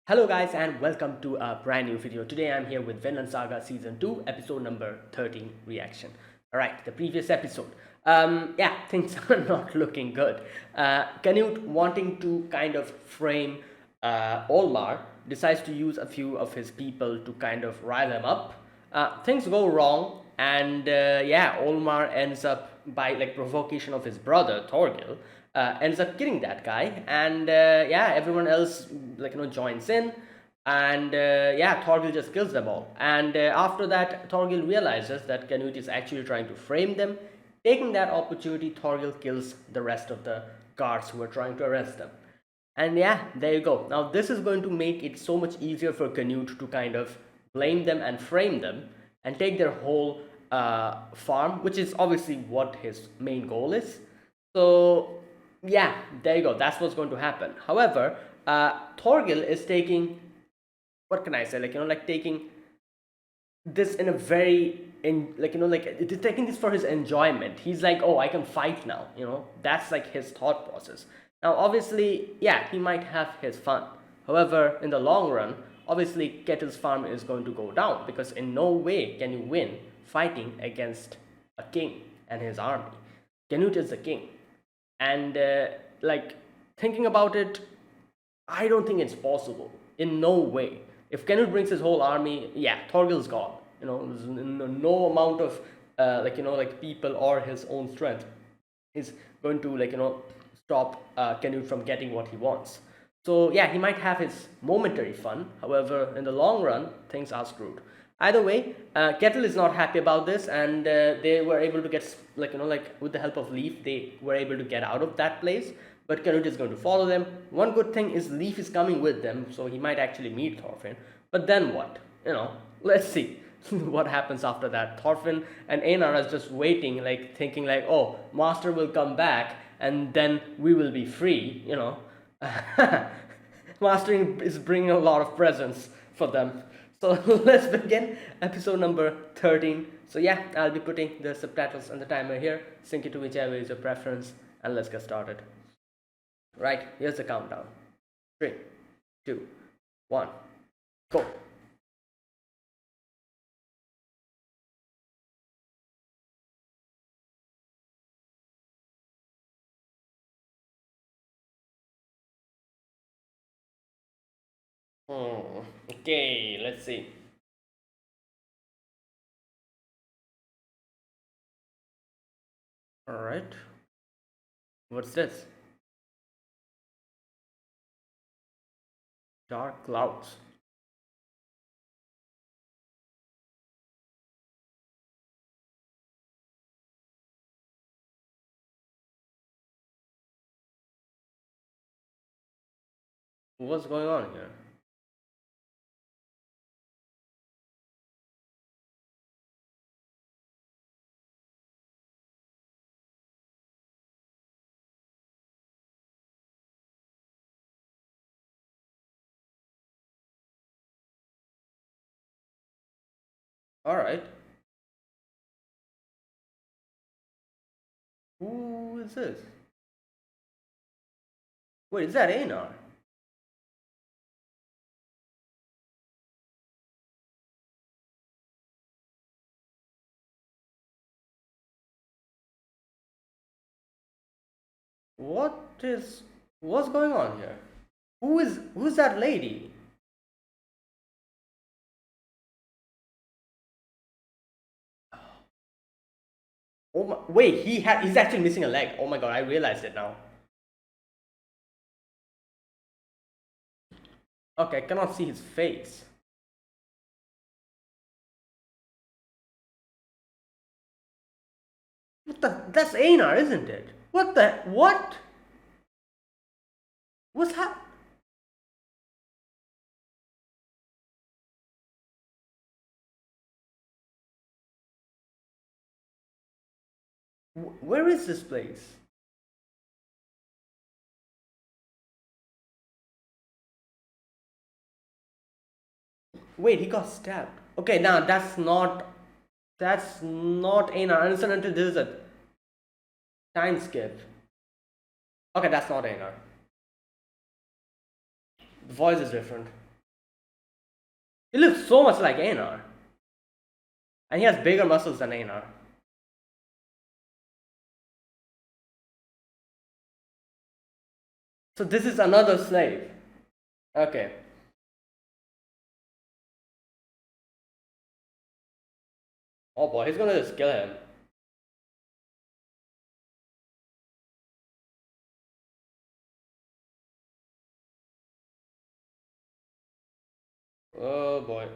Hello guys and welcome to a brand new video. Today I'm here with Vinland Saga Season 2 episode number 13 reaction. Alright, the previous episode. Yeah, things are not looking good. Canute, wanting to kind of frame Olmar, decides to use a few of his people to kind of rile him up. Things go wrong, and yeah, Olmar ends up, by like provocation of his brother Thorgil, ends up killing that guy, and yeah, everyone else joins in, and yeah, Thorgil just kills them all. And after that, Thorgil realizes that Canute is actually trying to frame them. Taking that opportunity, Thorgil kills the rest of the guards who are trying to arrest them. And yeah, there you go. Now this is going to make it so much easier for Canute to kind of blame them and frame them and take their whole farm, which is obviously what his main goal is. So yeah, there you go. That's what's going to happen. However, Thorgil is taking, what can I say, taking this in a very taking this for his enjoyment. He's like, oh, I can fight now. That's like his thought process. Now, obviously, yeah, he might have his fun. However, in the long run, obviously, Ketil's farm is going to go down because in no way can you win fighting against a king and his army. Canute is the king, and like thinking about it, I don't think it's possible. In no way. If Canute brings his whole army, yeah, Thorgil's gone. There's no amount of people or his own strength is going to stop Canute from getting what he wants. So yeah, he might have his momentary fun. However, in the long run, things are screwed. Either way, Ketil is not happy about this, and they were able to get with the help of Leaf, they were able to get out of that place. But Canute is going to follow them. One good thing is Leaf is coming with them, so he might actually meet Thorfinn. But then what? Let's see what happens after that. Thorfinn and Einar are just waiting, thinking oh, Master will come back, and then we will be free. Master is bringing a lot of presents for them. So let's begin episode number 13. So yeah, I'll be putting the subtitles and the timer here. Sync it to whichever is your preference, and let's get started. Right, here's the countdown. 3, 2, 1, go. Okay, let's see. All right. What's this? Dark clouds. What's going on here? All right. Who is this? Wait, is that Einar? What's going on here? Who's that lady? Oh my, wait, he's actually missing a leg. Oh my god, I realized it now. Okay, I cannot see his face. That's Einar, isn't it? What? What's happening? Where is this place? Wait, he got stabbed. Okay, now that's not Einar. Unless until this is a time skip. Okay, that's not Einar. The voice is different. He looks so much like Einar. And he has bigger muscles than Einar. So this is another slave. Okay. Oh boy, he's gonna just kill him. Oh boy.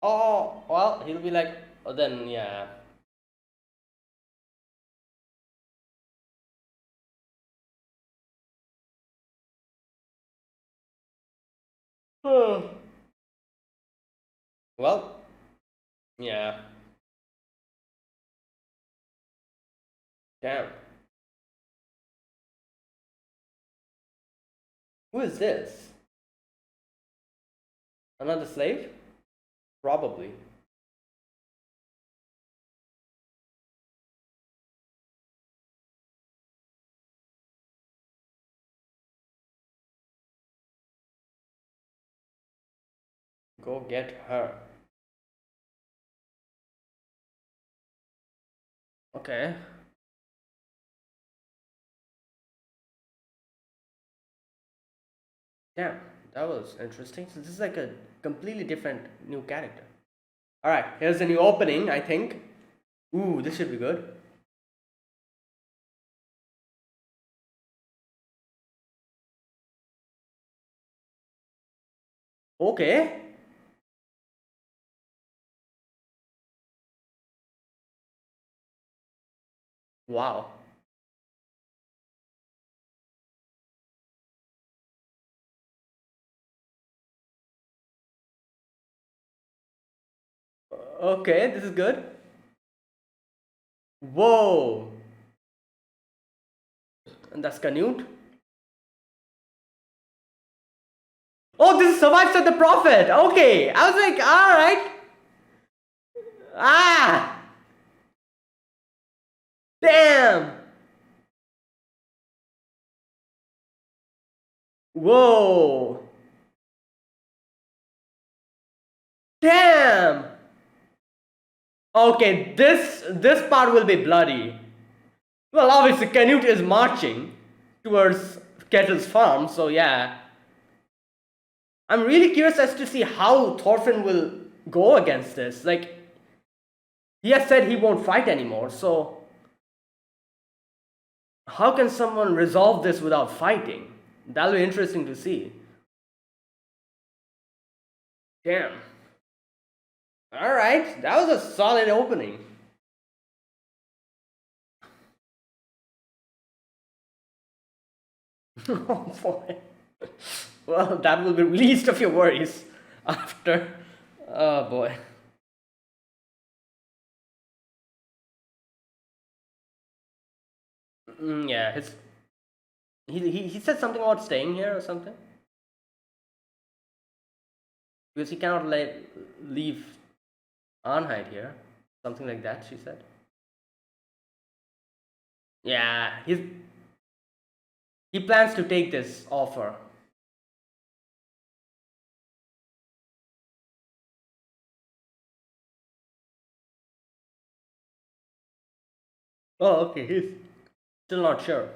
Oh, well, he'll be like, oh, then, yeah. Well, yeah. Damn. Who is this? Another slave? Probably. Go get her. Okay. Damn, that was interesting. So this is like a completely different new character. Alright, here's the new opening, I think. Ooh, this should be good. Okay. Wow. Okay, this is good. Whoa. And that's Canute. Oh, this survives at the prophet. Okay. I was like, alright. Ah. Damn. Whoa. Damn. Okay, this part will be bloody. Well, obviously Canute is marching towards Kettle's farm, so yeah. I'm really curious as to see how Thorfinn will go against this. Like, he has said he won't fight anymore, so how can someone resolve this without fighting? That'll be interesting to see. Damn. Alright, that was a solid opening. Oh boy. Well, that will be least of your worries after. Oh boy. Yeah, he said something about staying here or something because he cannot leave Arnheid here. Something like that, she said. Yeah, he plans to take this offer. Oh, okay. He's still not sure.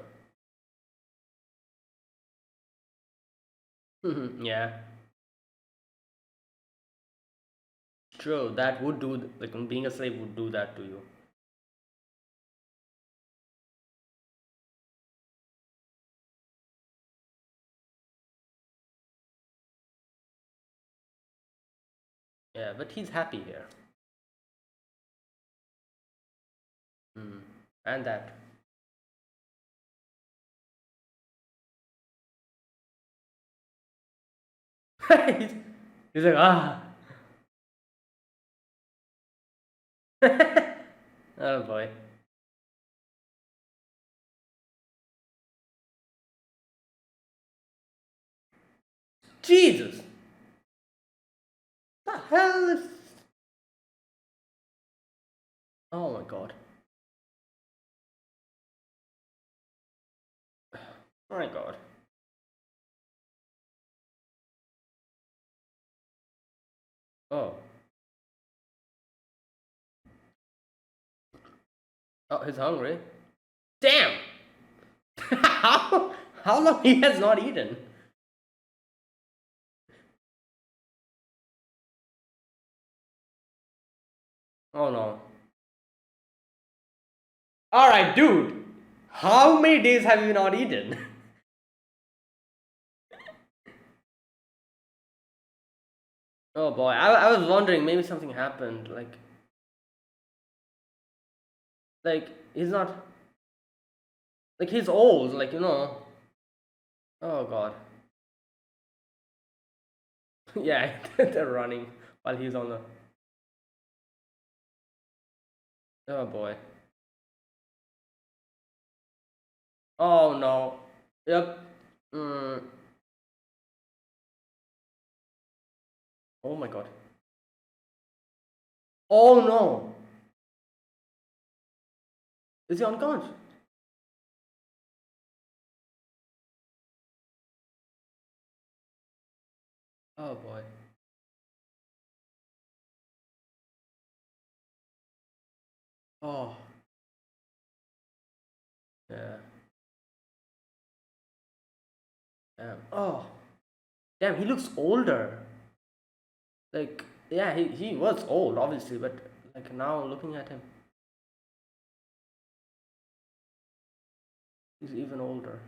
Yeah, true. That would do like being a slave would do that to you. Yeah, but he's happy here. Hmm. And that. he's, he's like ah. Oh boy. Jesus! The hell is... Oh my god. Oh my god. Oh. Oh, he's hungry. Damn! How long he has not eaten? Oh no. Alright, dude. How many days have you not eaten? Oh boy, I was wondering maybe something happened. Like he's not, like he's old, like you know. Oh god. Yeah, they're running while he's on the. Oh boy. Oh no. Yep. Mm. Oh my god. Oh no. Is he unconscious? Oh boy. Oh. Yeah. Damn. Oh. Damn, he looks older. Like, yeah, he was old, obviously, but like now looking at him, he's even older.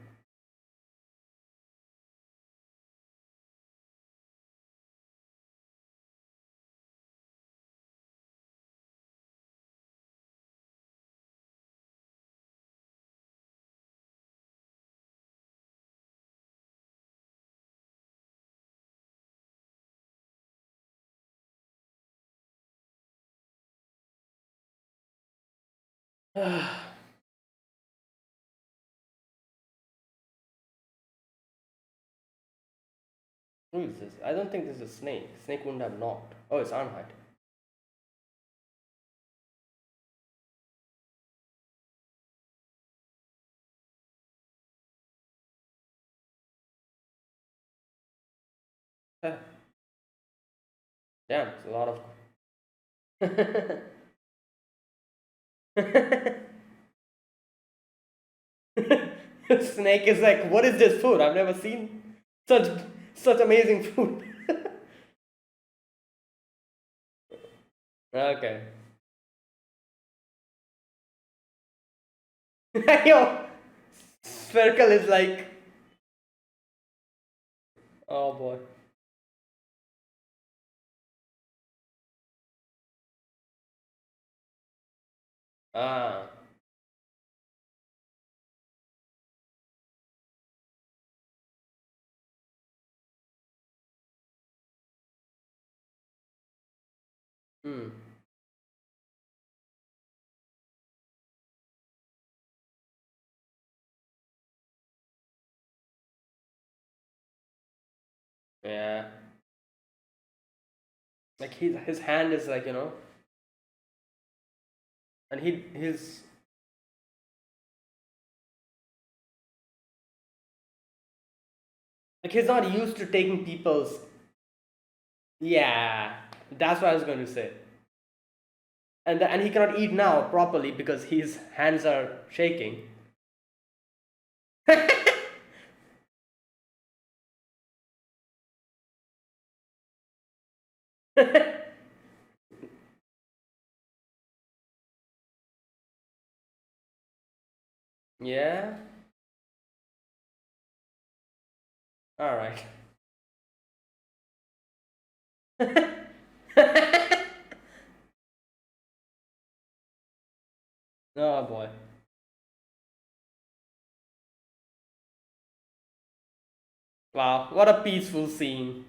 Who is this? I don't think this is Snake. Snake wouldn't have knocked. Oh, it's Arnhide. Damn, it's a lot of. Snake is like, what is this food? I've never seen such such amazing food. Okay. Yo, Spherical is like, oh boy. Ah. Hmm. Yeah. Like his hand is like, you know, and he's like he's not used to taking people's. Yeah, that's what I was going to say. And he cannot eat now properly because his hands are shaking. Yeah. All right. Oh boy. Wow, what a peaceful scene.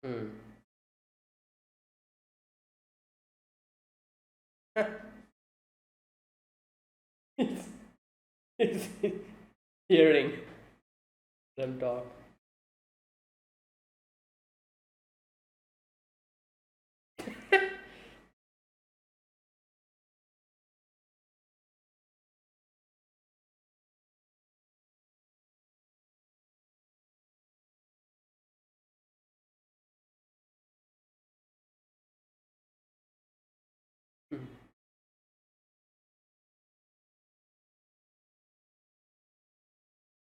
Hmm. He's, he's hearing them talk. Hmm.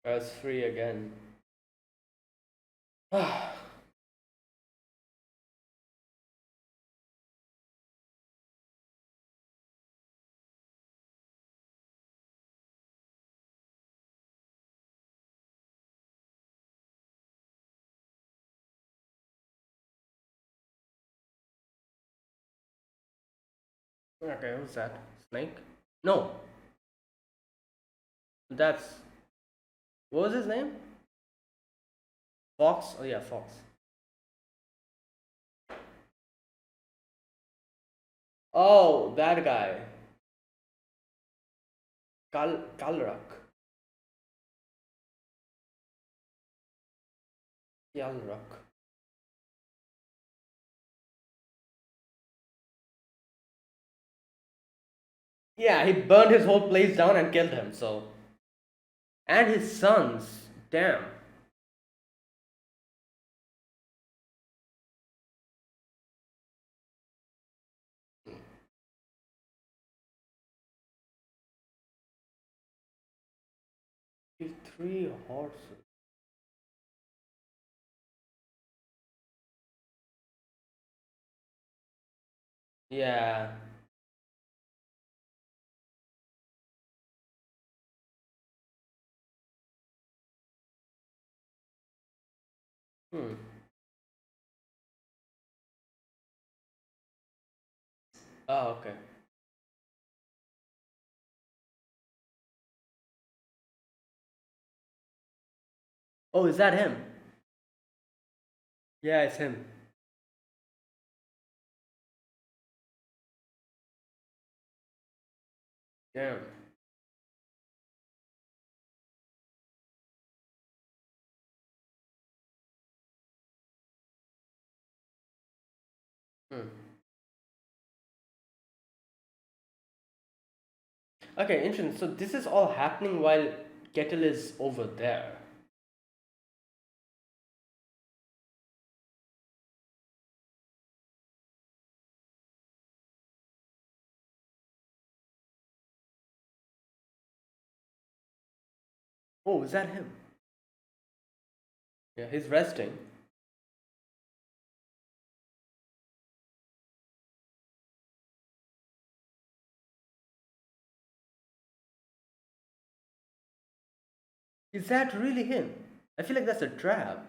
That's free again. Okay, who's that? Snake? No, that's what was his name? Fox? Oh yeah, Fox. Oh, that guy. Kalrak. Kalrak. Yeah, he burned his whole place down and killed him. So, and his sons. Damn. He's three horses. Yeah. Hmm. Oh, okay. Oh, is that him? Yeah, it's him. Damn. Hmm. Okay, interesting. So this is all happening while Kettle is over there. Oh, is that him? Yeah, he's resting. Is that really him? I feel like that's a trap.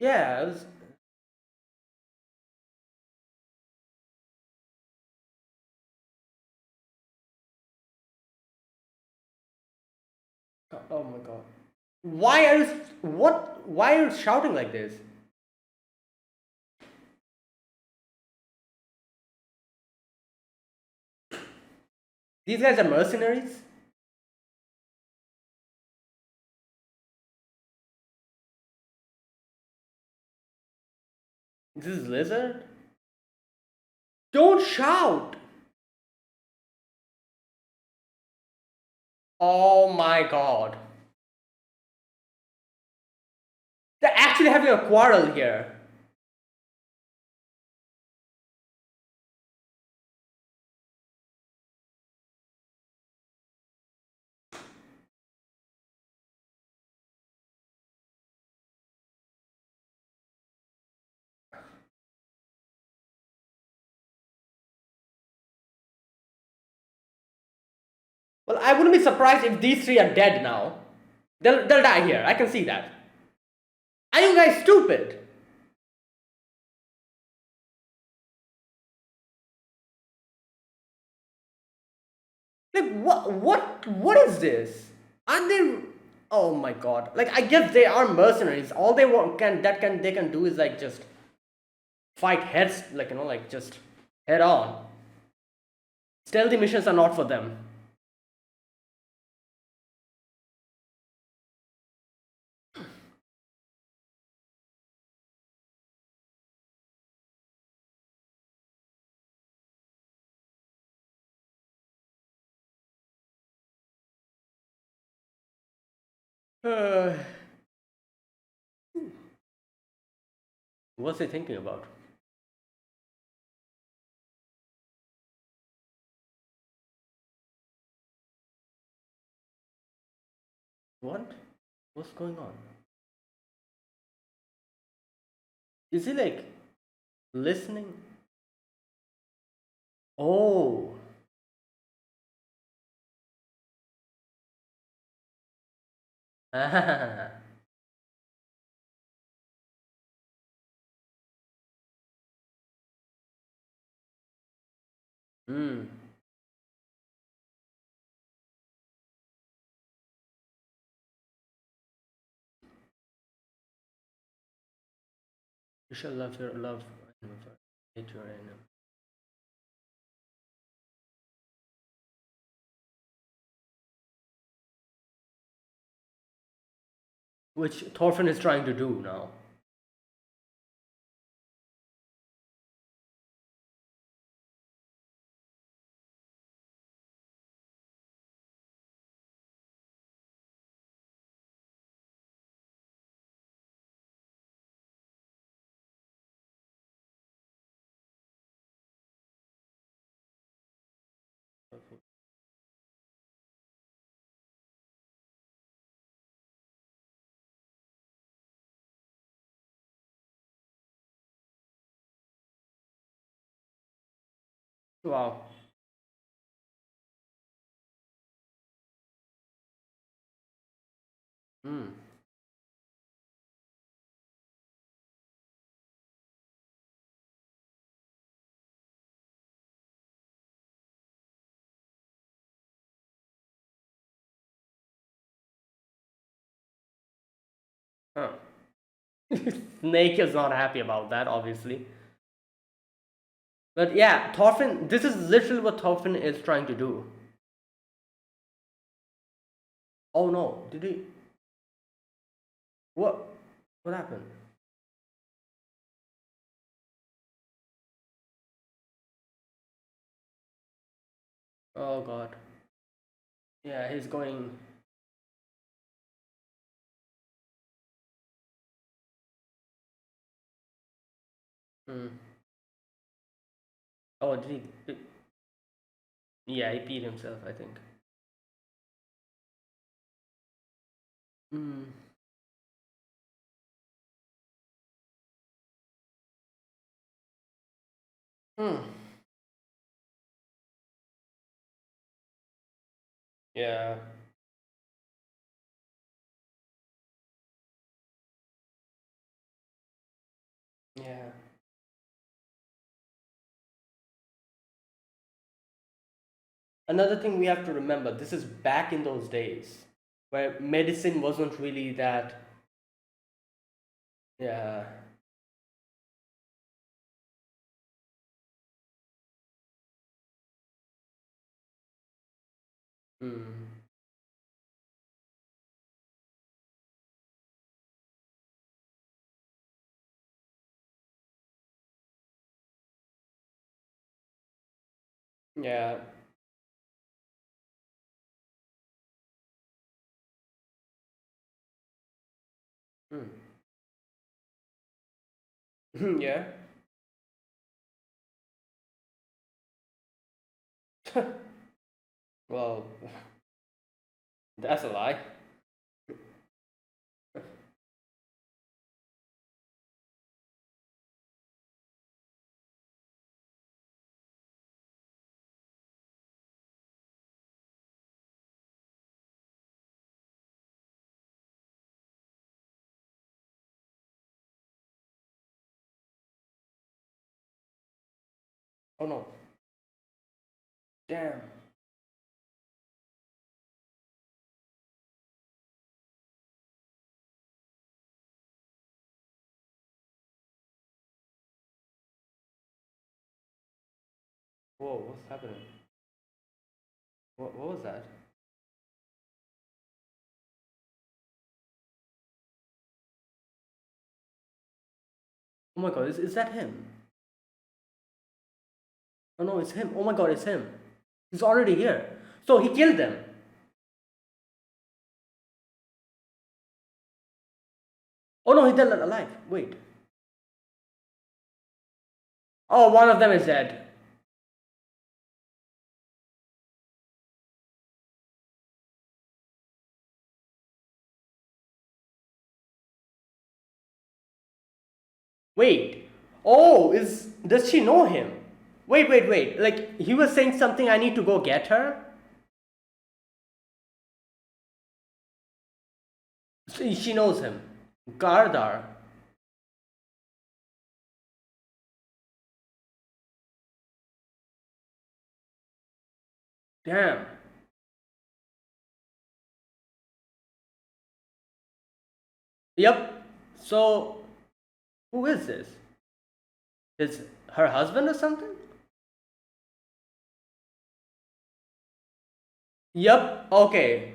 Yeah, I was. Oh my god. Why are you. What? Why are you shouting like this? These guys are mercenaries? This is Lizard? Don't shout! Oh my god. They're actually having a quarrel here. Well, I wouldn't be surprised if these three are dead now. They'll die here. I can see that. Are you guys stupid? Like what is this? Are they? Oh my god! Like I guess they are mercenaries. All they want can they can do is like just fight heads, like like just head on. Stealthy missions are not for them. Uh, what's he thinking about? What? What's going on? Is he like listening? Oh. Hmm. You shall love your love enemy, hate your enemy. Which Thorfinn is trying to do now. Wow. Hmm. Huh. Snake is not happy about that, obviously. But yeah, Thorfinn, this is literally what Thorfinn is trying to do. Oh no, did he? What? What happened? Oh god. Yeah, he's going. Hmm. Oh, yeah, he peed himself, I think. Hmm. Hmm. Yeah. Yeah. Another thing we have to remember, this is back in those days where medicine wasn't really that. Yeah. Hmm. Yeah. Hmm. Yeah. Well, that's a lie. Oh no. Damn. Whoa, what's happening? What was that? Oh my god, is that him? Oh no, it's him. Oh my god, it's him. He's already here. So he killed them. Oh no, he's still alive. Wait. Oh, one of them is dead. Wait. Oh, is does she know him? Wait. Like he was saying something. I need to go get her. She knows him. Gardar. Damn. Yep. So who is this? Is her husband or something? Yep. Okay.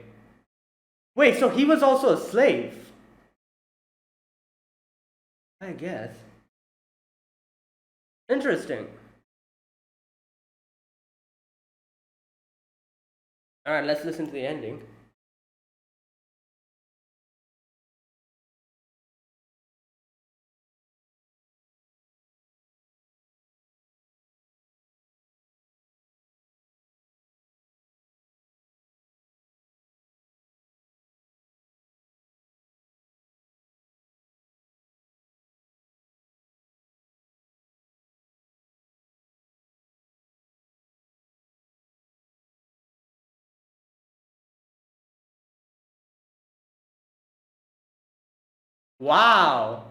Wait. So he was also a slave. I guess. Interesting. All right. Let's listen to the ending. Wow.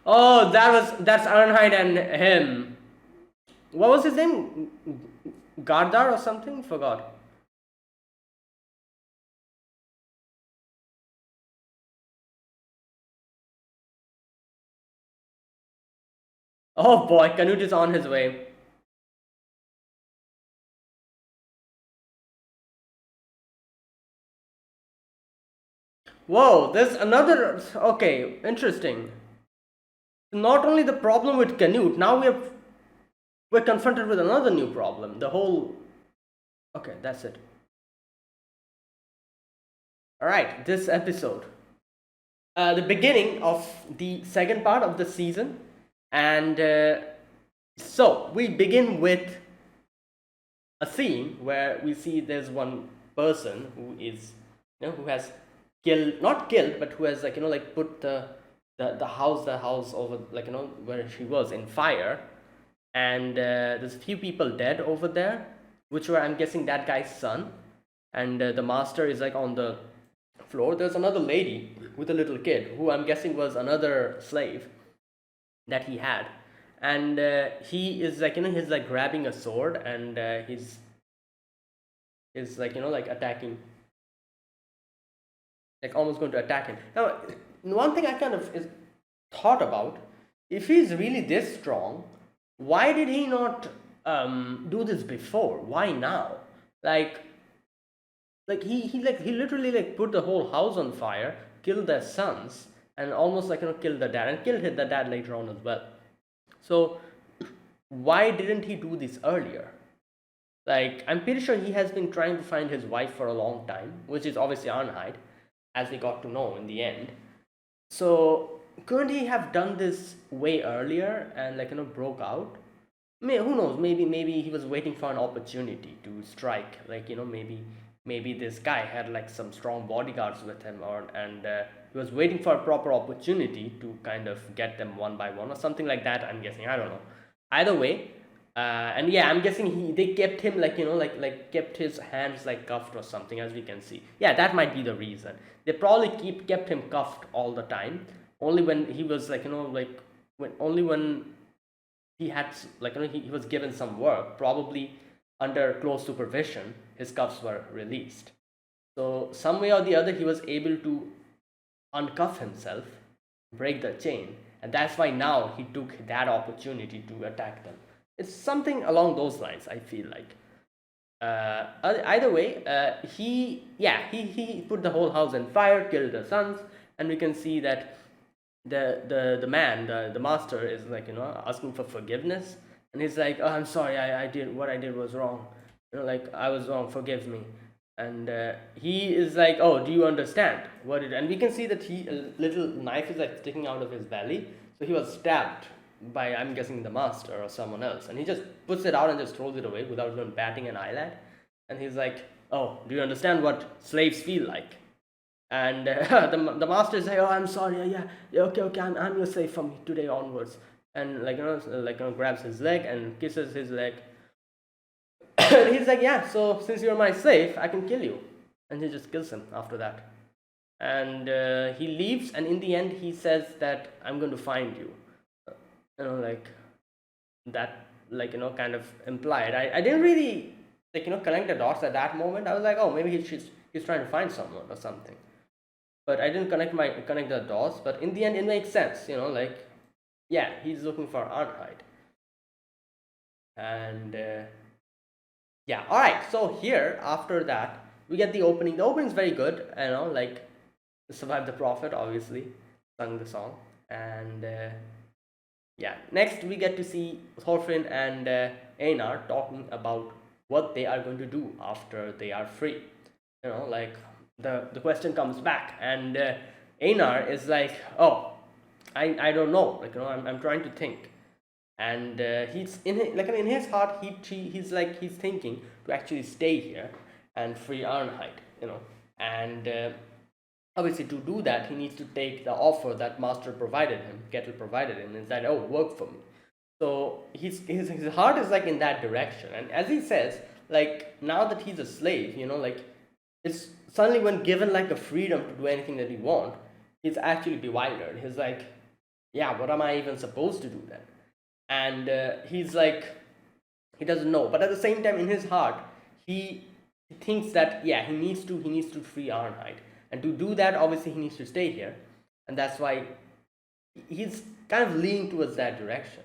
Oh, that's Arnheid and him. What was his name? Gardar or something? Forgot. Oh boy, Canute is on his way. Whoa, there's another. Okay, interesting. Not only the problem with Canute, now we're confronted with another new problem. The whole. Okay, that's it. All right, this episode, the beginning of the second part of the season, and so we begin with a scene where we see there's one person who is, who has killed, not killed, but who has, like, like put the house over, like, where she was, in fire, and there's a few people dead over there, which were, I'm guessing, that guy's son, and the master is like on the floor. There's another lady with a little kid who I'm guessing was another slave that he had, and he is like, he's like grabbing a sword, and he's is like, like attacking, like almost going to attack him. Now, one thing I kind of is thought about, if he's really this strong, why did he not do this before? Why now? Like, he literally like put the whole house on fire, killed their sons, and almost like, killed the dad, and killed the dad later on as well. So why didn't he do this earlier? Like, I'm pretty sure he has been trying to find his wife for a long time, which is obviously Arnheid, as we got to know in the end. So couldn't he have done this way earlier and, like, broke out? Who knows? Maybe he was waiting for an opportunity to strike. Like, maybe this guy had like some strong bodyguards with him, or and he was waiting for a proper opportunity to kind of get them one by one or something like that. I'm guessing. I don't know. Either way, and yeah, I'm guessing they kept him, like, like kept his hands like cuffed or something, as we can see. Yeah, that might be the reason. They probably kept him cuffed all the time. Only when he was like, like when he had, like, he was given some work, probably under close supervision, his cuffs were released. So some way or the other, he was able to uncuff himself, break the chain, and that's why now he took that opportunity to attack them. It's something along those lines, I feel like. Either way, he put the whole house on fire, killed the sons, and we can see that the man, the master, is like, asking for forgiveness, and he's like, oh, I'm sorry, I did what I did was wrong, like, I was wrong, forgive me. And he is like, oh, do you understand what it? And we can see that a little knife is like sticking out of his belly, so he was stabbed by, I'm guessing, the master or someone else, and he just puts it out and just throws it away without even batting an eyelid. And he's like, oh, do you understand what slaves feel like? And the master is like, oh, I'm sorry, yeah, okay, I'm your slave from today onwards. And like, grabs his leg and kisses his leg. And he's like, yeah, so since you're my slave, I can kill you. And he just kills him after that. And he leaves, and in the end he says that, I'm going to find you, like that, like, kind of implied. I didn't really, like, connect the dots at that moment. I was like, oh, maybe he's trying to find someone or something, but I didn't connect the dots. But in the end, it makes sense, like, yeah, he's looking for Arnheid. And yeah, all right, so here, after that, we get the opening. The opening is very good, like, Survive the Prophet, obviously sung the song. And yeah, next we get to see Thorfinn and Einar talking about what they are going to do after they are free. Like, the question comes back, and Einar is like, oh, I don't know, like, I'm trying to think. And he's in his heart, he's thinking to actually stay here and free Arnheid, and obviously, to do that, he needs to take the offer that Master provided him, Kettle provided him, and said, oh, work for me. So his heart is like in that direction. And as he says, like, now that he's a slave, like, it's suddenly, when given like a freedom to do anything that he wants, he's actually bewildered. He's like, yeah, what am I even supposed to do then? And he's like, he doesn't know. But at the same time, in his heart, he thinks that, yeah, he needs to free Arnheid. And to do that, obviously, he needs to stay here. And that's why he's kind of leaning towards that direction.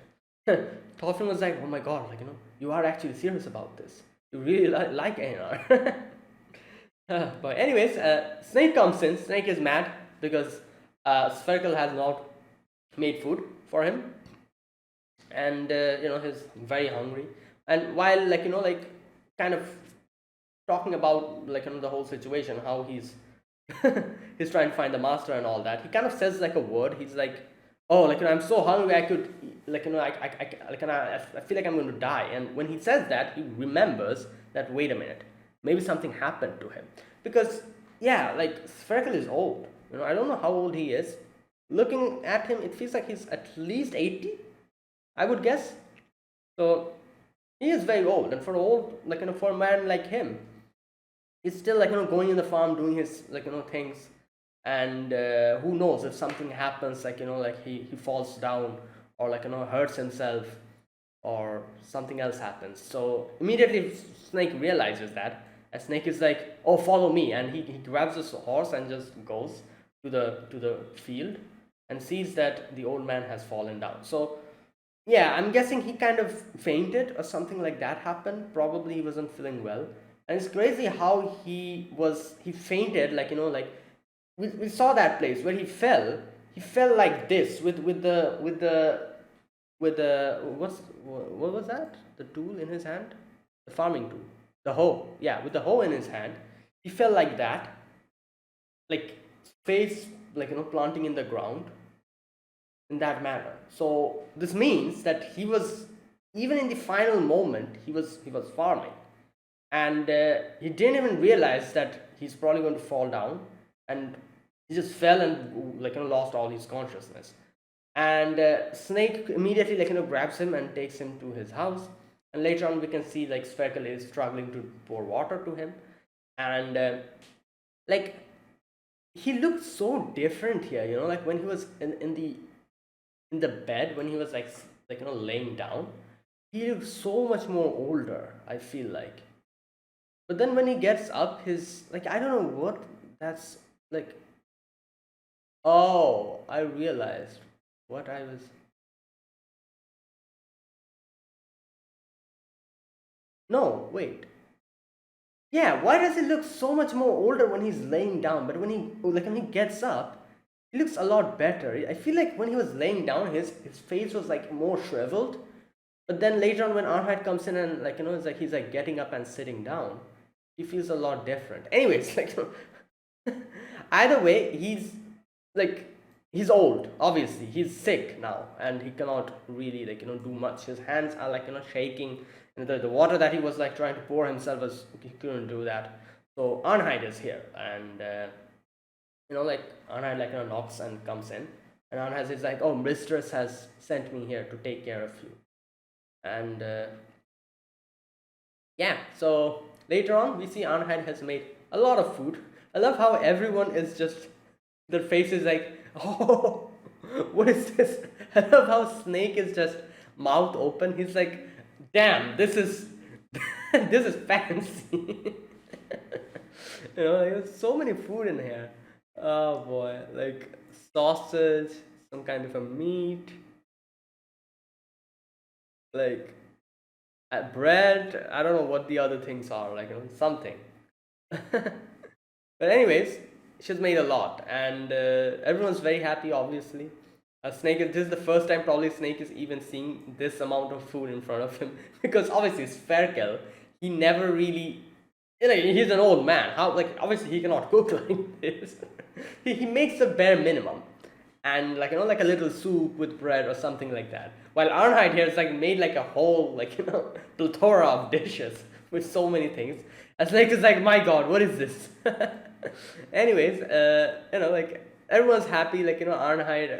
Thorfinn was like, oh my god, like, you are actually serious about this. You really like Einar. But anyways, Snake comes in. Snake is mad because Spherical has not made food for him. And, he's very hungry. And while, like, kind of talking about, like, the whole situation, how he's he's trying to find the master and all that, he kind of says like a word. He's like, oh, like, I'm so hungry, I could, like, I feel like I'm going to die. And when he says that, he remembers that, wait a minute, maybe something happened to him. Because, yeah, like, Spherical is old. I don't know how old he is. Looking at him, it feels like he's at least 80, I would guess. So he is very old, and for old, like, for a man like him, he's still, like, going in the farm, doing his, like, things. And who knows if something happens, like, like he falls down, or, like, hurts himself, or something else happens. So immediately Snake realizes that, and Snake is like, oh, follow me. And he grabs his horse and just goes to the field and sees that the old man has fallen down. So yeah, I'm guessing he kind of fainted or something like that happened. Probably he wasn't feeling well. And it's crazy how he fainted, like, like, we saw that place where he fell like this, with the what was that, the tool in his hand, the farming tool, the hoe, yeah, with the hoe in his hand. He fell like that, like, face, like, planting in the ground, in that manner. So this means that he was, even in the final moment, he was farming. And he didn't even realize that he's probably going to fall down, and he just fell and, like, lost all his consciousness. And Snake immediately, like, grabs him and takes him to his house. And later on, we can see, like, Spherical is struggling to pour water to him. And like, he looked so different here, like, when he was in the bed, when he was like, laying down, he looked so much more older, I feel like. But then when he gets up, his like I don't know what that's like. Oh, I realized what I was. No, wait. Yeah, why does he look so much more older when he's laying down? But when he gets up, he looks a lot better. I feel like when he was laying down, his face was like more shriveled. But then later on, when Arnheit comes in and it's like he's like getting up and sitting down, he feels a lot different. Anyways, either way, like he's old. Obviously, he's sick now, and he cannot really do much. His hands are shaking. And the water that he was like trying to pour himself was he couldn't do that. So Arnheid is here, and like Arnheid knocks and comes in, and Arnheid is like, "Oh, mistress has sent me here to take care of you." And yeah, so later on we see Arnheid has made a lot of food. I love how everyone is just their face is like, oh, what is this? I love how Snake is just mouth open. He's like, damn, this is this is fancy. There's so many food in here. Oh boy, like sausage, some kind of a meat, like bread. I don't know what the other things are, something. But anyways, she's made a lot, and everyone's very happy. Obviously, Snake is this is the first time probably Snake is even seeing this amount of food in front of him because obviously Sverkel, he never really, he's an old man. How obviously he cannot cook like this. he makes the bare minimum, and like a little soup with bread or something like that. While Arnheid here is made a whole plethora of dishes with so many things. And Snake is like, my God, what is this? Anyways, everyone's happy. Arnheid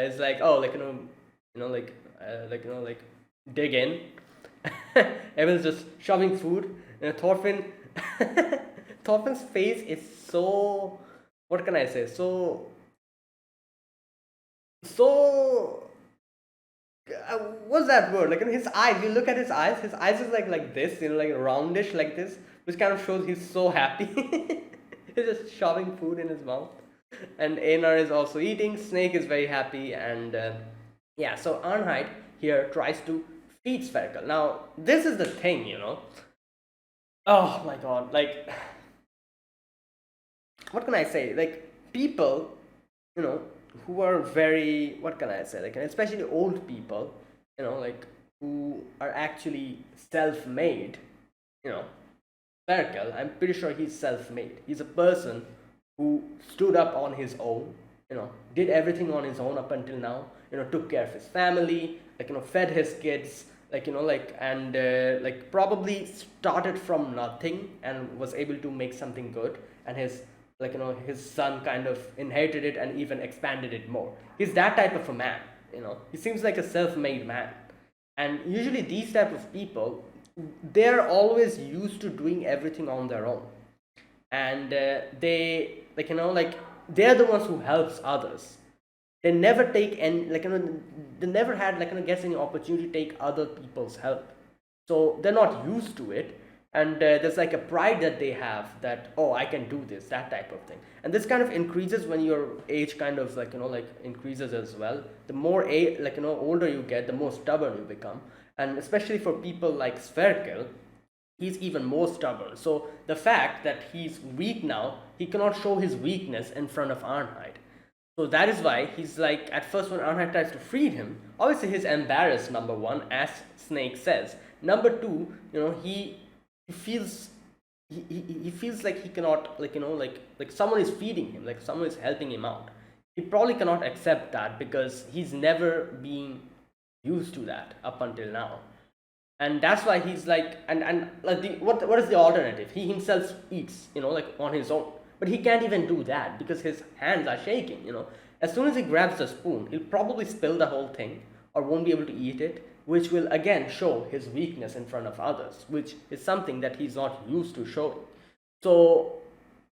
is like, oh, dig in. Everyone's just shoving food. Thorfinn, Thorfinn's face is so, what can I say? So what's that word? His eyes. You look at his eyes. His eyes is like this, roundish like this, which kind of shows he's so happy. He's just shoving food in his mouth, and Einar is also eating. Snake is very happy, and yeah. So Arnheid here tries to feed Sverkel. Now this is the thing, Oh my God! What can I say? People, who are very, what can I say, especially old people, who are actually self-made, you know Sperkel, I'm pretty sure he's self-made. He's a person who stood up on his own, did everything on his own up until now, took care of his family, fed his kids, and probably started from nothing and was able to make something good, and his son kind of inherited it and even expanded it more. He's that type of a man. He seems like a self-made man, and usually these type of people, they're always used to doing everything on their own, and they they're the ones who helps others. They never take any they never had gets any opportunity to take other people's help, so they're not used to it. And there's a pride that they have, that, oh, I can do this, that type of thing. And this kind of increases when your age kind of increases as well. The more older you get, the more stubborn you become. And especially for people like Sverkel, he's even more stubborn. So the fact that he's weak now, he cannot show his weakness in front of Arnheid. So that is why he's at first when Arnheid tries to free him, obviously he's embarrassed, number one, as Snake says. Number two, he feels he feels like he cannot someone is feeding him, someone is helping him out. He probably cannot accept that because he's never been used to that up until now. And that's why he's what is the alternative? He himself eats, on his own, but he can't even do that because his hands are shaking. As soon as he grabs the spoon, he'll probably spill the whole thing or won't be able to eat it, which will again show his weakness in front of others, which is something that he's not used to showing. So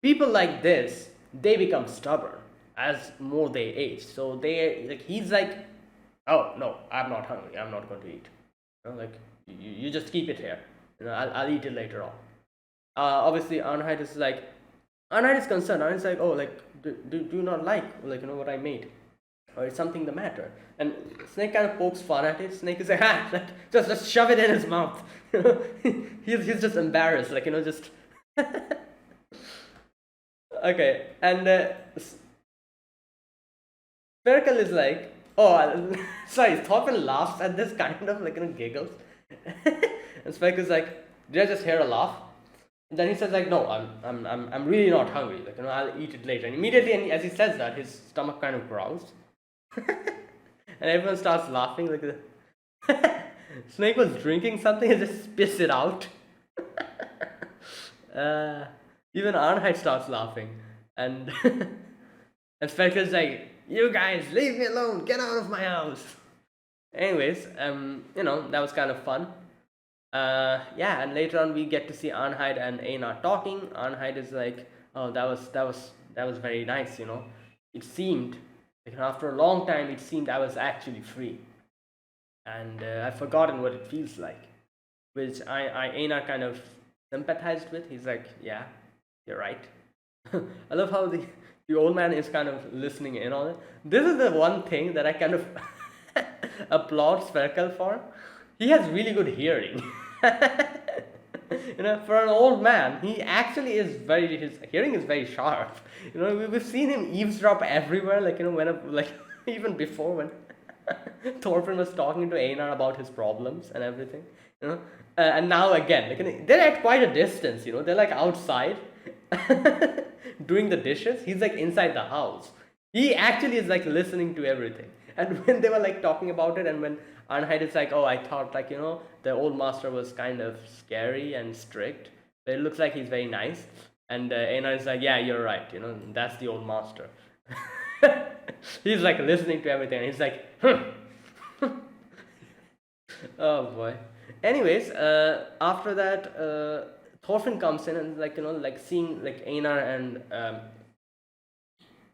people like this, they become stubborn as more they age. So he's like, oh no, I'm not hungry, I'm not going to eat. You just keep it here. I'll eat it later on. Obviously Arnheid is like, Arnheid is concerned. Arnheid's like, oh, like, do you not like what I made, or is something the matter? And Snake kind of pokes fun at it. Snake is like, ah, like, just shove it in his mouth. He's just embarrassed, like, just okay. And Spherical is like, oh, sorry. Thorfinn laughs at this, kind of like, giggles, and Spherical is like, did I just hear a laugh? And then he says like, no, I'm really not hungry. Like, I'll eat it later. And immediately, and as he says that, his stomach kind of growls, and everyone starts laughing. Like, Snake was drinking something and just spits it out. Even Arnheid starts laughing, and and Spherikal's like, you guys, leave me alone, get out of my house. Anyways, that was kind of fun. Yeah, and later on we get to see Arnheid and Einar talking. Arnheid is like, oh, that was very nice. It seemed like after a long time, it seemed I was actually free, and I've forgotten what it feels like, which Einar kind of sympathized with. He's like, yeah, you're right. I love how the old man is kind of listening in on it. This is the one thing that I kind of applaud Spherical for. He has really good hearing. For an old man, he actually is his hearing is very sharp. We've seen him eavesdrop everywhere, like, like, even before when Thorfinn was talking to Einar about his problems and everything, and now again, like, they're at quite a distance, they're like outside doing the dishes. He's like inside the house. He actually is like listening to everything. And when they were like talking about it, and when Arnheid is like, oh, I thought, like, the old master was kind of scary and strict, but it looks like he's very nice. And Einar is like, yeah, you're right, that's the old master. He's like listening to everything, and he's like, oh boy. Anyways, after that, Thorfinn comes in and, like, like seeing like Einar and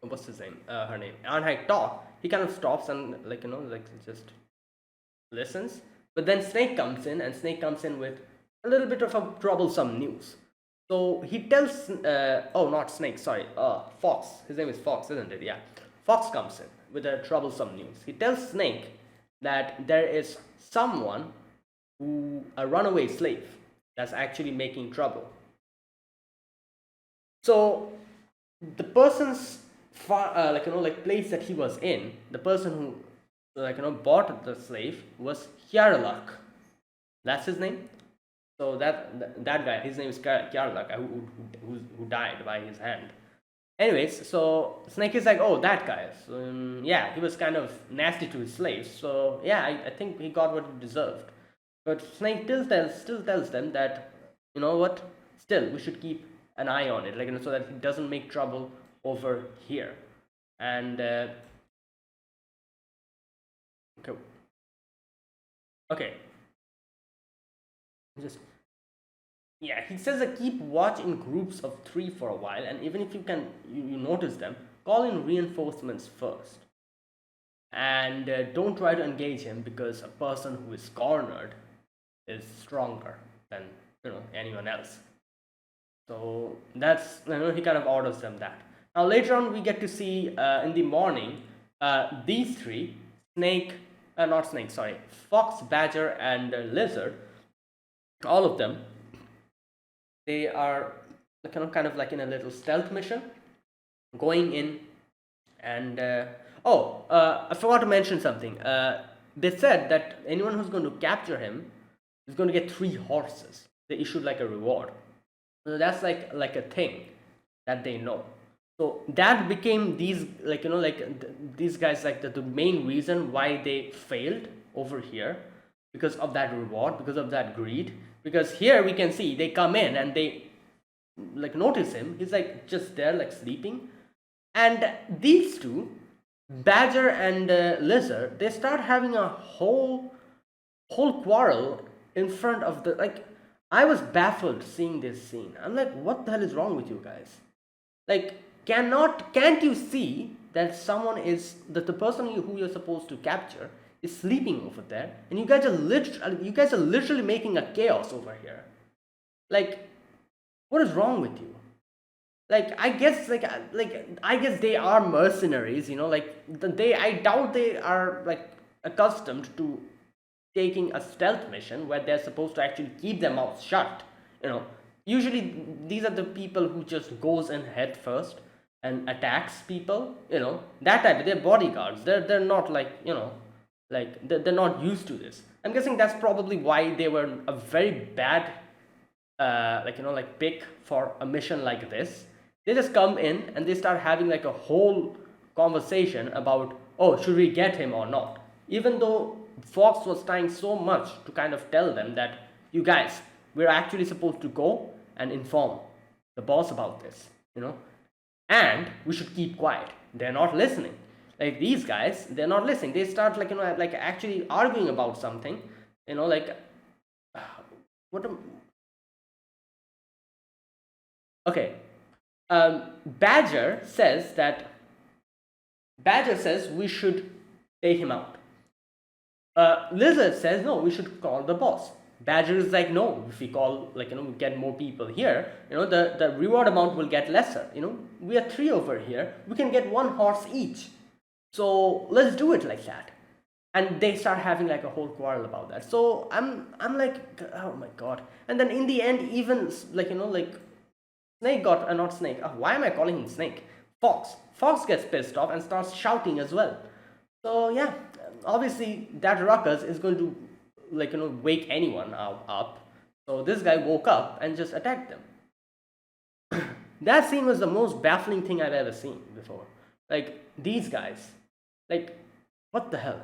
what's his name? Her name, Arnheid talk. He kind of stops and, like, like just listens. But then Snake comes in, and Snake comes in with a little bit of a troublesome news. So he tells, oh, not Snake, sorry, Fox. His name is Fox, isn't it? Yeah. Fox comes in with a troublesome news. He tells Snake that there is someone a runaway slave that's actually making trouble. So the person's place that he was in, the person who, like, bought the slave was Hjarlak. That's his name. So that guy, his name is Hjarlak, who died by his hand. Anyways, so Snake is like, oh, that guy. So, yeah, he was kind of nasty to his slaves. So yeah, I think he got what he deserved. But Snake still tells them that, you know what, still we should keep an eye on it, like, so that he doesn't make trouble over here. And okay, just, yeah, he says that keep watch in groups of 3 for a while, and even if you notice them, call in reinforcements first, and don't try to engage him, because a person who is cornered is stronger than anyone else. So that's, he kind of orders them that. Now later on we get to see in the morning these three, Fox, Badger, and Lizard, all of them, they are kind of like in a little stealth mission, going in, and I forgot to mention something. They said that anyone who's going to capture him is going to get 3 horses. They issued like a reward. So that's like a thing that they know. So that became these these guys, like the main reason why they failed over here, because of that reward, because of that greed. Because here we can see they come in and they like notice him. He's like just there, like sleeping, and these two, Badger and Lizard, they start having a whole quarrel in front of the, like, I was baffled seeing this scene. I'm like, what the hell is wrong with you guys? Like, can't you see that that the person who you're supposed to capture is sleeping over there, and you guys are literally making a chaos over here? Like, What is wrong with you? Like I guess they are mercenaries, I doubt they are like accustomed to taking a stealth mission where they're supposed to actually keep their mouths shut. you know Usually these are the people who just goes in head first and attacks people, that type. They're bodyguards. They're not like, they're not used to this. I'm guessing that's probably why they were a very bad pick for a mission like this. They just come in and they start having like a whole conversation about, oh, should we get him or not, even though Fox was trying so much to kind of tell them that, you guys, we're actually supposed to go and inform the boss about this, and we should keep quiet. They're not listening. Like, these guys, they're not listening. They start like actually arguing about something, like, what am, okay. Badger says we should take him out. Lizard says no, we should call the boss. Badger is like, no, if we call, we get more people here, the reward amount will get lesser. We are 3 over here, we can get 1 horse each, so let's do it like that. And they start having like a whole quarrel about that. So I'm like, oh my god. And then in the end, even Snake got, not Snake, why am I calling him Snake? Fox gets pissed off and starts shouting as well. So yeah, obviously that ruckus is going to wake anyone up. So this guy woke up and just attacked them. That scene was the most baffling thing I've ever seen before. Like, these guys, like, what the hell?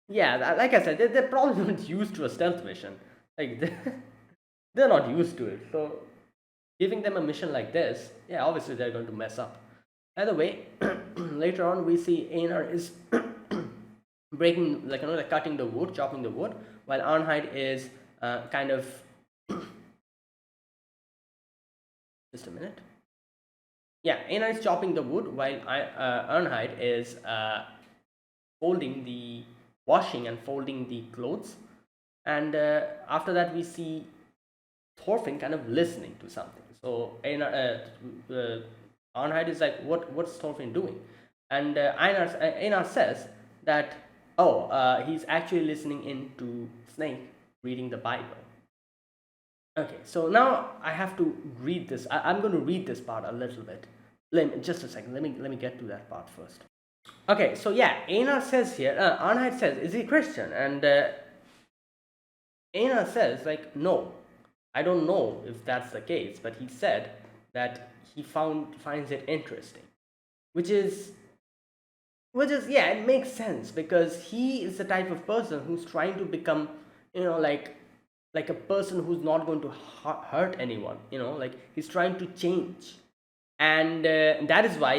Yeah, like I said, they're probably not used to a stealth mission. Like, they're not used to it. So giving them a mission like this, yeah, obviously they're going to mess up. Either way, later on we see Einar is breaking, cutting the wood, chopping the wood, while Arnheid is kind of just a minute. Yeah, Einar is chopping the wood while Arnheid is washing and folding the clothes. And after that we see Thorfinn kind of listening to something. So Arnheid is like, what's Thorfinn doing? And Einar says that, he's actually listening into Snake reading the Bible. Okay, so now I have to read this. I'm going to read this part a little bit. Just a second. Let me get to that part first. Okay, so yeah, Einar says here. Arnheid says, "Is he Christian?" And Einar says, like, no, I don't know if that's the case, but he said that he finds it interesting, which is yeah, it makes sense, because he is the type of person who's trying to become, like a person who's not going to hurt anyone. Like, he's trying to change, and that is why,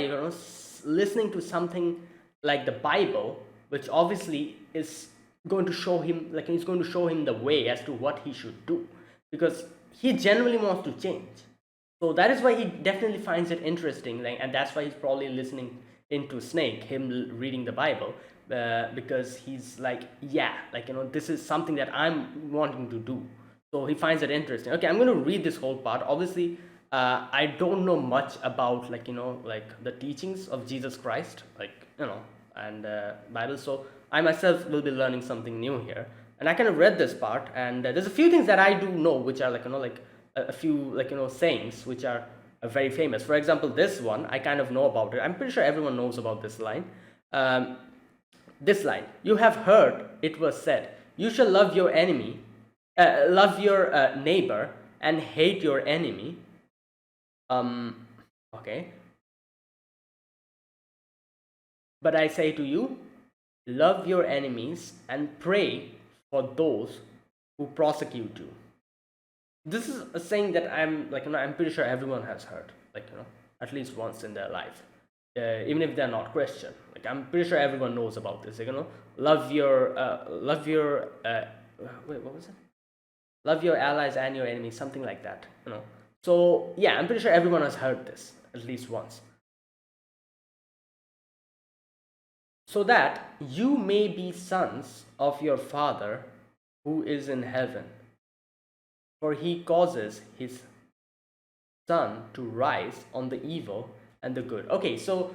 listening to something like the Bible, which obviously is going to show him, he's going to show him the way as to what he should do, because he genuinely wants to change. So that is why he definitely finds it interesting, and that's why he's probably listening into Snake, him reading the Bible, because he's like, yeah, this is something that I'm wanting to do. So he finds it interesting. Okay, I'm going to read this whole part. Obviously, I don't know much about the teachings of Jesus Christ, and Bible. So I myself will be learning something new here. And I kind of read this part, and there's a few things that I do know, which are a few sayings which are very famous. For example, this one, I kind of know about it. I'm pretty sure everyone knows about this line. This line: "You have heard it was said, you shall love your enemy, love your neighbor, and hate your enemy." Okay. "But I say to you, love your enemies and pray for those who prosecute you." This is a saying that I'm pretty sure everyone has heard, at least once in their life, even if they're not Christian. I'm pretty sure everyone knows about this. Love your wait, what was it? Love your allies and your enemies, something like that. So yeah, I'm pretty sure everyone has heard this at least once. "So that you may be sons of your Father who is in heaven." for he causes his sun to rise on the evil and the good. Okay, so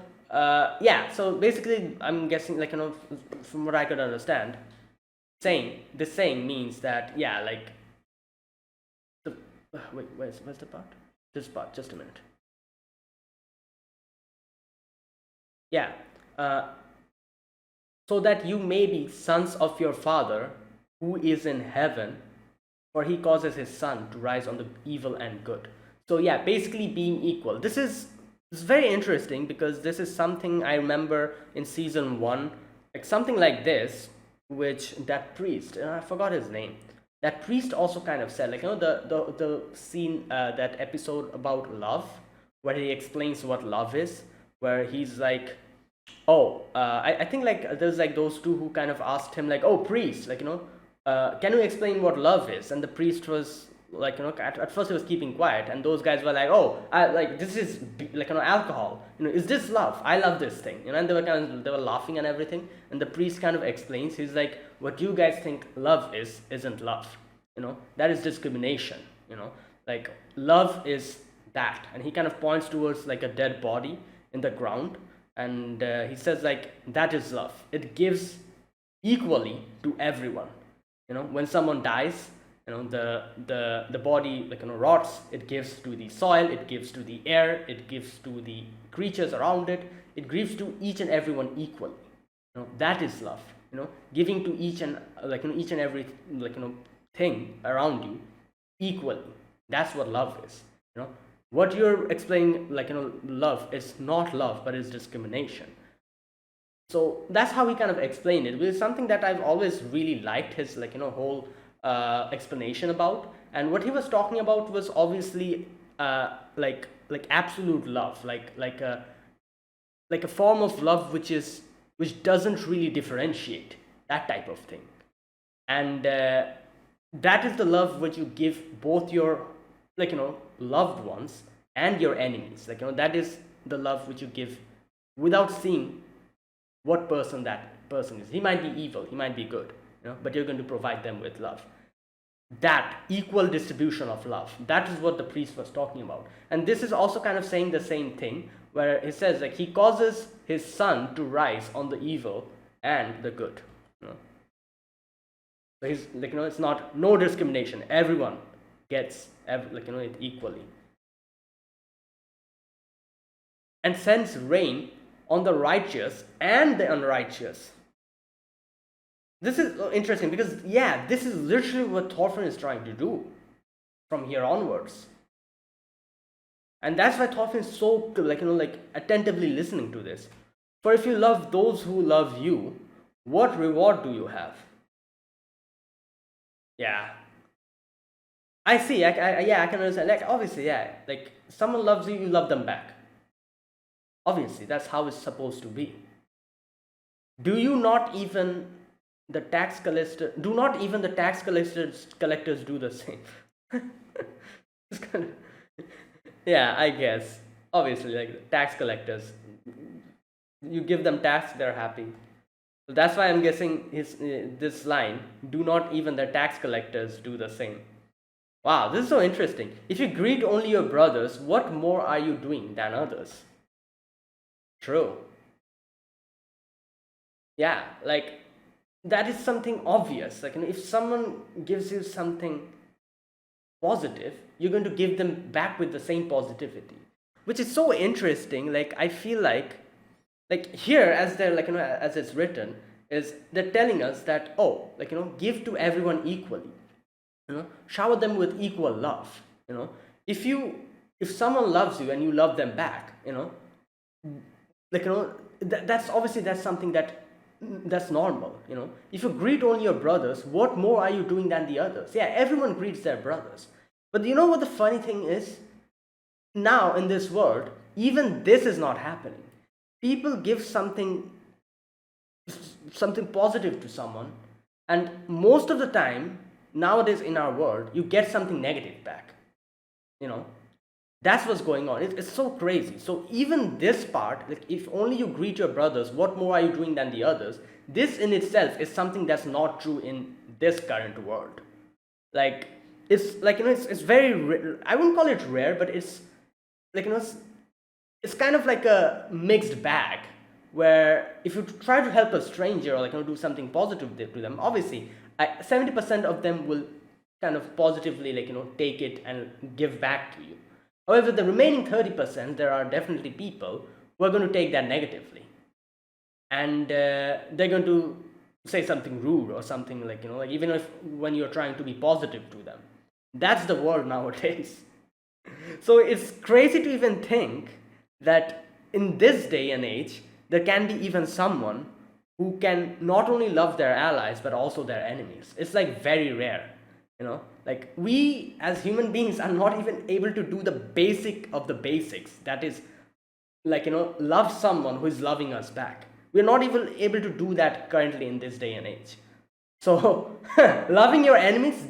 yeah, so basically I'm guessing, like, from what I could understand, this saying means that, yeah, like the wait, where's the part? This part, just a minute. Yeah, uh, so that you may be sons of your Father who is in heaven, for he causes his sun to rise on the evil and good. So yeah, basically being equal. This is very interesting, because this is something I remember in season 1, like something like this, which that priest, and I forgot his name, that priest also kind of said, like, the scene, that episode about love, where he explains what love is, where he's like, oh, I think, like, there's like those two who kind of asked him, like, oh, priest, like, can you explain what love is? And the priest was like, at first he was keeping quiet, and those guys were like, oh, like, this is like, alcohol, is this love? I love this thing, and they were laughing and everything. And the priest kind of explains, he's like, what you guys think love isn't love, that is discrimination, like, love is that. And he kind of points towards like a dead body in the ground, and he says, like, that is love. It gives equally to everyone. When someone dies, the body, like, rots. It gives to the soil, it gives to the air, it gives to the creatures around it, it gives to each and everyone equally. That is love. Giving to each and each and every, like, thing around you equally. That's what love is. What you're explaining, like, love is not love, but is discrimination. So that's how he kind of explained it. It was something that I've always really liked his, like, whole explanation about. And what he was talking about was obviously like absolute love, like a form of love which doesn't really differentiate, that type of thing. And that is the love which you give both your, like, loved ones and your enemies. Like, that is the love which you give without seeing what person that person is. He might be evil, he might be good, but you're going to provide them with love. That equal distribution of love, that is what the priest was talking about. And this is also kind of saying the same thing, where he says, like, he causes his sun to rise on the evil and the good. So he's like, it's not, no discrimination, everyone gets it equally. And sends rain on the righteous and the unrighteous. This is interesting, because yeah, this is literally what Thorfinn is trying to do from here onwards. And that's why Thorfinn is so, like, attentively listening to this. For if you love those who love you, what reward do you have? Yeah, I see. Yeah, I can understand. Like, obviously, yeah, like, someone loves you, you love them back. Obviously, that's how it's supposed to be. Do not even the tax collectors do the same? Yeah, I guess. Obviously, like, tax collectors, you give them tax, they're happy. So that's why I'm guessing this line, do not even the tax collectors do the same. Wow, this is so interesting. If you greet only your brothers, what more are you doing than others? True. Yeah, like, that is something obvious. Like, if someone gives you something positive, you're going to give them back with the same positivity, which is so interesting. Like, I feel like here, as they're, like, as it's written, is they're telling us that, oh, like, give to everyone equally, shower them with equal love. If someone loves you and you love them back, like, that's something that's normal. If you greet only your brothers, what more are you doing than the others? Yeah, everyone greets their brothers, but you know what the funny thing is? Now in this world, even this is not happening. People give something positive to someone, and most of the time nowadays in our world, you get something negative back. That's what's going on. It's so crazy. So even this part, like, if only you greet your brothers, what more are you doing than the others? This in itself is something that's not true in this current world. Like, it's like, it's very I wouldn't call it rare, but it's like, it's kind of like a mixed bag, where if you try to help a stranger, or like, do something positive to them, obviously 70% of them will kind of positively, like, take it and give back to you. However, the remaining 30%, there are definitely people who are going to take that negatively, and they're going to say something rude or something, like, like, even if when you're trying to be positive to them. That's the world nowadays. So it's crazy to even think that in this day and age, there can be even someone who can not only love their allies but also their enemies. It's like very rare, like, we as human beings are not even able to do the basic of the basics, that is, like, love someone who is loving us back. We're not even able to do that currently in this day and age. So loving your enemies,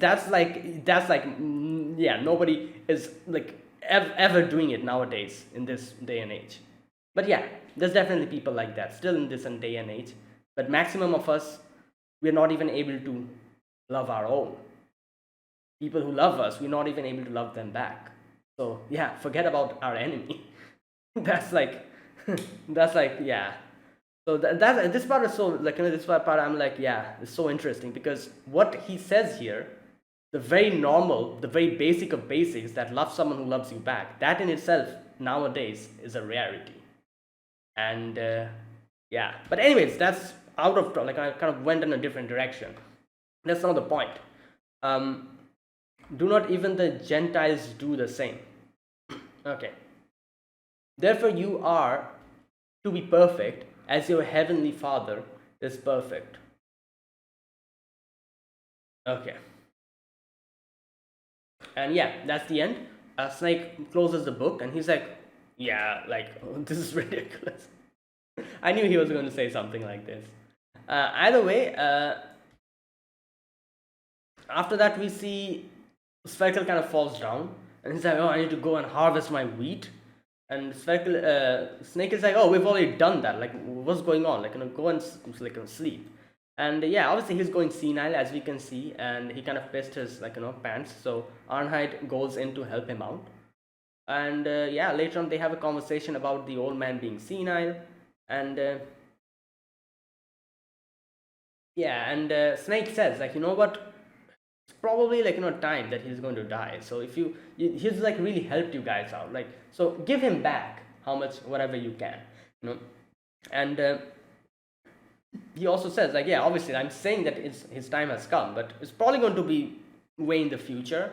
yeah, nobody is like ever doing it nowadays in this day and age. But yeah, there's definitely people like that still in this day and age, but maximum of us, we're not even able to love our own. People who love us, we're not even able to love them back. So yeah, forget about our enemy. That's like that's like, yeah. So that this part is so, like, this part I'm like, yeah, it's so interesting, because what he says here, the very normal, the very basic of basics, that love someone who loves you back, that in itself nowadays is a rarity. And yeah, but anyways, that's out of, like, I kind of went in a different direction. That's not the point. Do not even the Gentiles do the same? Okay. Therefore you are to be perfect as your heavenly Father is perfect. Okay. And yeah, that's the end. Snake closes the book and he's like, yeah, like, this is ridiculous. I knew he was going to say something like this. Either way, after that we see Spherical kind of falls down and he's like, oh, I need to go and harvest my wheat. And Snake is like, oh, we've already done that, like, what's going on, like, go and like, sleep. And yeah, obviously he's going senile, as we can see, and he kind of pissed his, like, pants. So Arnheid goes in to help him out. And yeah, later on they have a conversation about the old man being senile. And yeah, and Snake says, like, you know what, it's probably, like, time that he's going to die. So if he's like really helped you guys out, like, so give him back how much, whatever you can, and he also says, like, yeah, obviously I'm saying that his time has come, but it's probably going to be way in the future,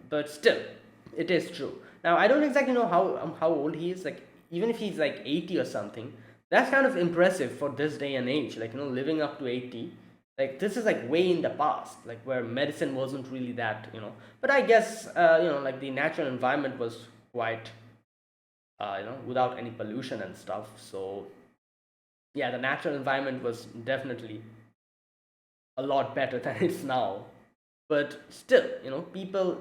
but still it is true. Now I don't exactly know how old he is, like, even if he's like 80 or something, that's kind of impressive for this day and age, like, living up to 80. Like, this is like way in the past, like, where medicine wasn't really that, but I guess like, the natural environment was quite without any pollution and stuff. So yeah, the natural environment was definitely a lot better than it's now. But still, people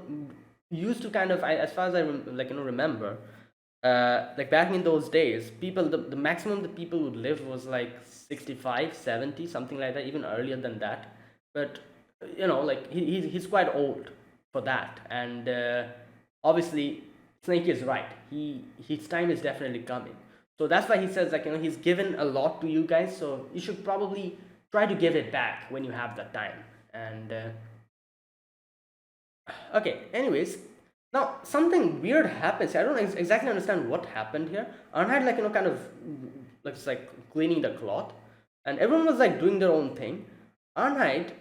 used to kind of, as far as I remember, like, back in those days, people, the maximum that people would live was like 65, 70, something like that, even earlier than that. But like, he's quite old for that. And obviously Snake is right, his time is definitely coming. So that's why he says, like, he's given a lot to you guys, so you should probably try to give it back when you have that time. And okay, anyways, now something weird happens. I don't exactly understand what happened here. Arnheid, like, kind of looks like cleaning the cloth, and everyone was like doing their own thing. Arnheid,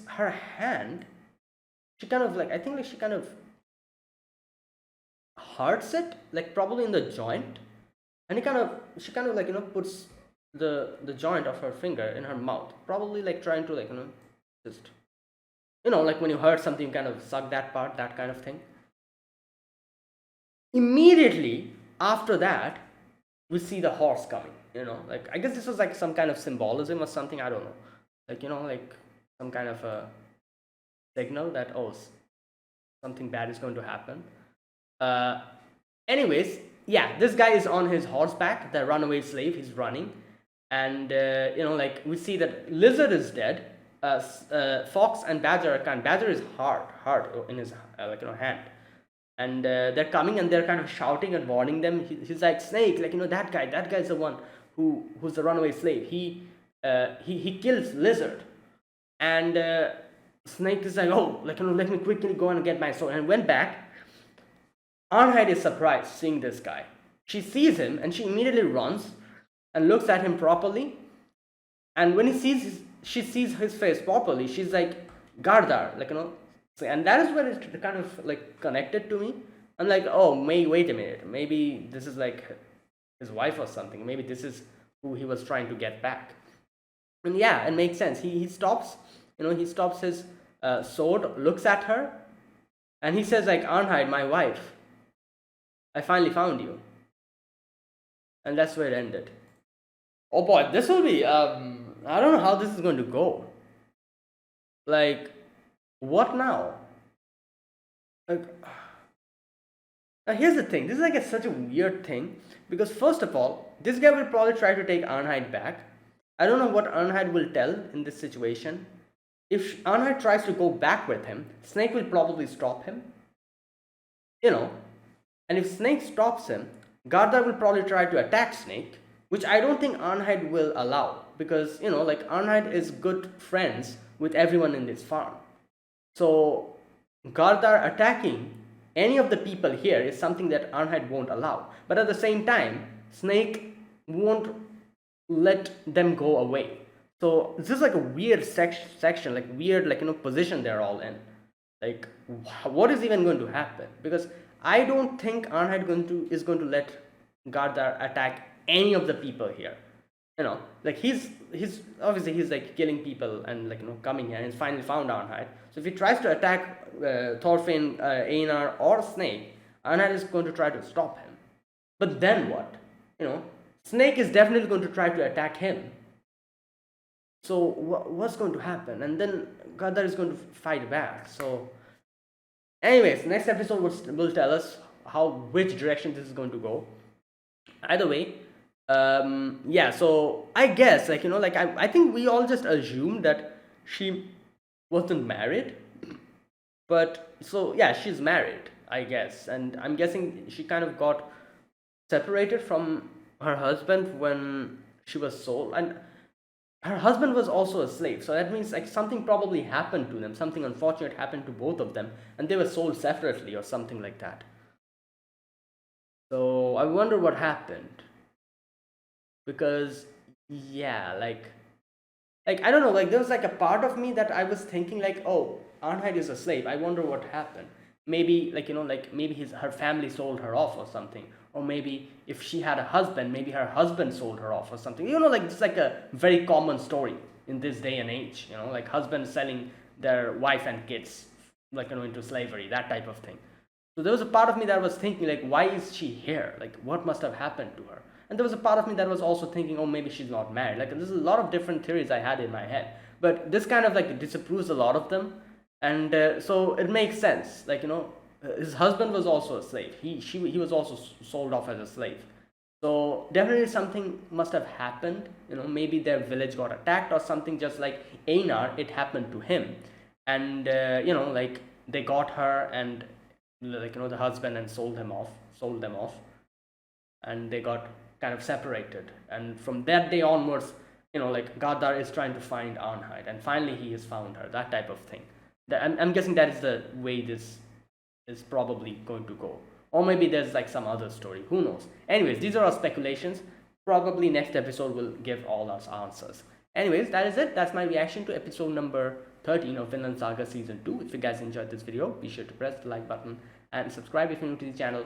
her hand, she kind of, like, I think, like, she kind of hurts it, like, probably in the joint, and she kind of like, puts the joint of her finger in her mouth, probably like trying to, like, just, like, when you hurt something, you kind of suck that part, that kind of thing. Immediately after that, we see the horse coming, like, I guess this was like some kind of symbolism or something, I don't know, like, like some kind of a signal that, oh, something bad is going to happen. Anyways, yeah, this guy is on his horseback, the runaway slave, he's running. And like, we see that Lizard is dead, Fox and Badger are Badger is hard in his hand, and they're coming and they're kind of shouting and warning them. He's like, Snake, that guy's the one who's the runaway slave. He kills Lizard, and Snake is like, oh, let me quickly go and get my sword, and went back. Arnheid is surprised seeing this guy. She sees him and she immediately runs and looks at him properly. And when she sees his face properly, she's like, Gardar, and that is where it kind of connected to me. I'm like, oh, wait a minute, maybe this is his wife or something. Maybe this is who he was trying to get back. And yeah, it makes sense. He stops, he stops his sword, looks at her, and he says Arnheid, my wife, I finally found you. And that's where it ended. Oh boy, this will be, I don't know how this is going to go. What now? Now here's the thing, this is such a weird thing, because first of all, this guy will probably try to take Arnheid back. I don't know what Arnheid will tell in this situation. If Arnheid tries to go back with him, Snake will probably stop him. And if Snake stops him, Gardar will probably try to attack Snake, which I don't think Arnheid will allow, because Arnheid is good friends with everyone in this farm. So Gardar attacking any of the people here is something that Arnheid won't allow. But at the same time, Snake won't let them go away. So this is a weird section, weird position they're all in. What is even going to happen? Because I don't think Arnheid is going to let Gardar attack any of the people here. He's obviously he's killing people and coming here and he's finally found Arnheid. So if he tries to attack Thorfinn, Einar or Snake, Arnheid is going to try to stop him. But then what? Snake is definitely going to try to attack him. So what's going to happen? And then Gardar is going to fight back. So anyways, next episode will tell us which direction this is going to go. Either way, yeah, so I guess I think we all just assumed that she wasn't married, but so yeah, she's married, I guess, and I'm guessing she kind of got separated from her husband when she was sold, and her husband was also a slave, so that means something probably happened to them, something unfortunate happened to both of them, and they were sold separately or something like that. So I wonder what happened, because yeah, I don't know, there was a part of me that I was thinking oh, Arnheid is a slave, I wonder what happened. Maybe maybe her family sold her off or something, or maybe if she had a husband, maybe her husband sold her off or something. It's a very common story in this day and age, husbands selling their wife and kids into slavery, that type of thing. So there was a part of me that was thinking why is she here, what must have happened to her. And there was a part of me that was also thinking, oh, maybe she's not married. There's a lot of different theories I had in my head, but this kind of disapproves a lot of them. And so it makes sense, his husband was also a slave, he was also sold off as a slave, so definitely something must have happened. Maybe their village got attacked or something, just like Einar, it happened to him, and they got her and the husband, and sold them off, and they got kind of separated, and from that day onwards, Gardar is trying to find Arnheid, and finally he has found her, that type of thing. I'm guessing that is the way this is probably going to go, or maybe there's some other story, who knows. Anyways, these are our speculations. Probably next episode will give all us answers. Anyways, that is it. That's my reaction to episode number 13 of Vinland Saga season 2. If you guys enjoyed this video, be sure to press the like button and subscribe if you're new to the channel,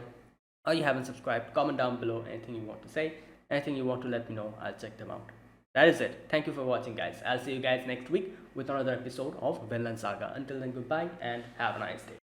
or you haven't subscribed. Comment down below anything you want to say, anything you want to let me know, I'll check them out. That is it. Thank you for watching, guys. I'll see you guys next week with another episode of Vinland Saga. Until then, goodbye and have a nice day.